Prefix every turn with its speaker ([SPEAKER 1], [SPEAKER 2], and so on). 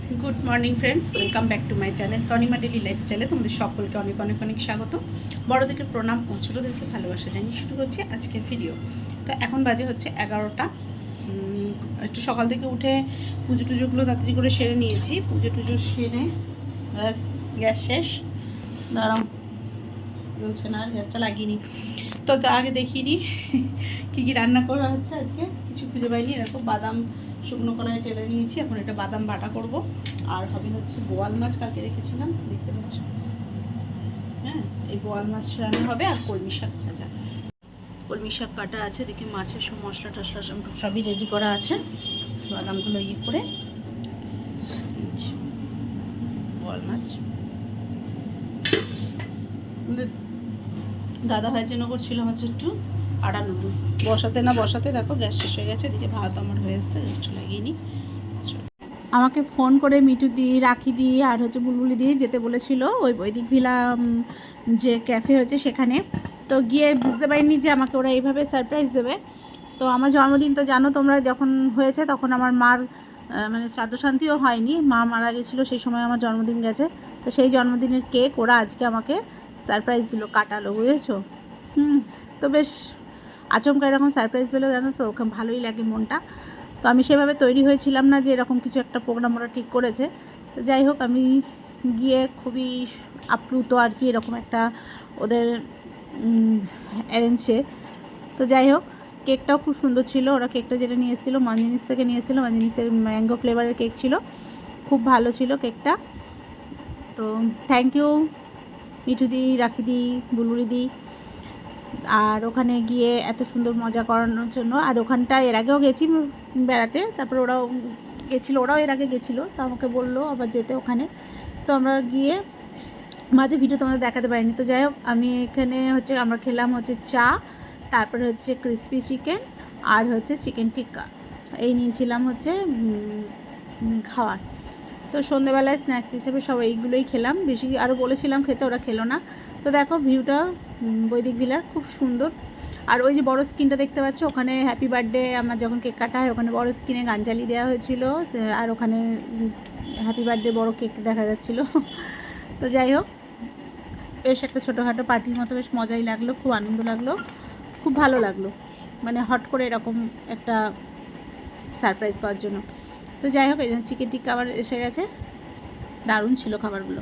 [SPEAKER 1] Good morning friends, welcome back to my channel Tanima daily লাইফস্টাইলে তোমাদের সকলকে অনেক অনেক অনেক স্বাগত। বড়োদেরকে প্রণাম ও ছোটোদেরকে ভালোবাসা জানিয়ে শুরু করছি আজকের ভিডিও। তো এখন বাজে হচ্ছে 11টা। একটু সকাল থেকে উঠে পুজো টুজোগুলো তাড়াতাড়ি করে সেরে নিয়েছি। পুজো টুজো সেরে ব্যাস গ্যাস শেষ। দাঁড়াও, বলছে না, আর গ্যাসটা লাগিয়ে নি। তো আগে দেখিয়ে নিই কী কী রান্না করা হচ্ছে আজকে। কিছু খুঁজে পাইনি। দেখো, বাদাম শুকনো কলায় টেলে নিয়েছি, এখন এটা বাদাম বাটা করব। আর হবে হচ্ছে বোয়াল মাছ, কালকে রেখেছিলাম, দেখতে পাচ্ছ। হ্যাঁ, এই বোয়াল মাছ রান্না হবে। আর কলমি শাক ভাজা, কলমি শাক কাটা আছে, দেখি মাছের সব মশলা টশলা সবই রেডি করা আছে। বাদামগুলো করে বোয়াল মাছ দাদা ভাইয়ের জন্য করছিলাম হচ্ছে একটু আটা নুডলস। বসাতে দেখো গ্যাস শেষ হয়ে গেছে। এদিকে ভাত আমার হয়ে এসছে, গ্যাসটা লাগিয়ে নিই। আমাকে ফোন করে মিটু দিয়ে রাখি দিয়ে আর হচ্ছে বুলবুলি দিয়ে যেতে বলেছিল ওই বৈদিক ভিলা যে ক্যাফে হয়েছে সেখানে। তো গিয়ে বুঝতে পারিনি যে আমাকে ওরা এইভাবে সারপ্রাইজ দেবে। তো আমার জন্মদিন তো জানো তোমরা, যখন হয়েছে তখন আমার মার মানে শ্রাদ্ধ শান্তিও হয়নি, মা মারা গেছিলো, সেই সময় আমার জন্মদিন গেছে। তো সেই জন্মদিনের কেক ওরা আজকে আমাকে সারপ্রাইজ দিল, কাটালো, বুঝেছো। তো বেশ আচমকা এরকম সারপ্রাইজ পেলেও জানো তো ওকে ভালোই লাগে মনটা। তো আমি সেভাবে তৈরি হয়েছিলাম না যে এরকম কিছু একটা প্রোগ্রাম ওরা ঠিক করেছে। তো যাই হোক, আমি গিয়ে খুবই আপ্লুত আর কি, এরকম একটা ওদের অ্যারেঞ্জে। তো যাই হোক, কেকটাও খুব সুন্দর ছিল। ওরা কেকটা যেটা নিয়ে এসেছিলো মঞ্জিনিস থেকে নিয়ে এসেছিলো, মঞ্জিনিসের ম্যাঙ্গো ফ্লেভারের কেক ছিল, খুব ভালো ছিল কেকটা। তো থ্যাংক ইউ মিঠুদি, রাখিদি, বুলবুলিদি। আর ওখানে গিয়ে এত সুন্দর মজা করানোর জন্য। আর ওখানটায় এর আগেও গেছি বেড়াতে, তারপরে ওরাও গেছিলো, ওরাও এর আগে গেছিলো, তো আমাকে বললো আবার যেতে ওখানে। তো আমরা গিয়ে মাঝে ভিডিও তোমাদের দেখাতে পারিনি। তো যাই হোক, আমি এখানে হচ্ছে আমরা খেলাম হচ্ছে চা, তারপরে হচ্ছে ক্রিসপি চিকেন, আর হচ্ছে চিকেন টিক্কা, এই নিয়েছিলাম হচ্ছে খাওয়ার। তো সন্ধ্যেবেলায় স্ন্যাক্স হিসেবে সব এইগুলোই খেলাম। বেশি আরও বলেছিলাম খেতে, ওরা খেলো না। তো দেখো ভিউটা বৈদিক ভিলার খুব সুন্দর। আর ওই যে বড় স্ক্রিনটা দেখতে পাচ্ছ, ওখানে হ্যাপি বার্থডে আমার যখন কেক কাটা হয় ওখানে বড় স্ক্রিনে গান চালিয়ে দেওয়া হয়েছিল, আর ওখানে হ্যাপি বার্থডে বড় কেক দেখা যাচ্ছিলো। তো যাই হোক, বেশ একটা ছোটোখাটো পার্টির মতো বেশ মজাই লাগলো, খুব আনন্দ লাগলো, খুব ভালো লাগলো, মানে হট করে এরকম একটা সারপ্রাইজ পাওয়ার জন্য। তো যাই হোক, এই জন্য চিকেন টিক্কা আবার এসে গেছে, দারুণ ছিল খাবারগুলো।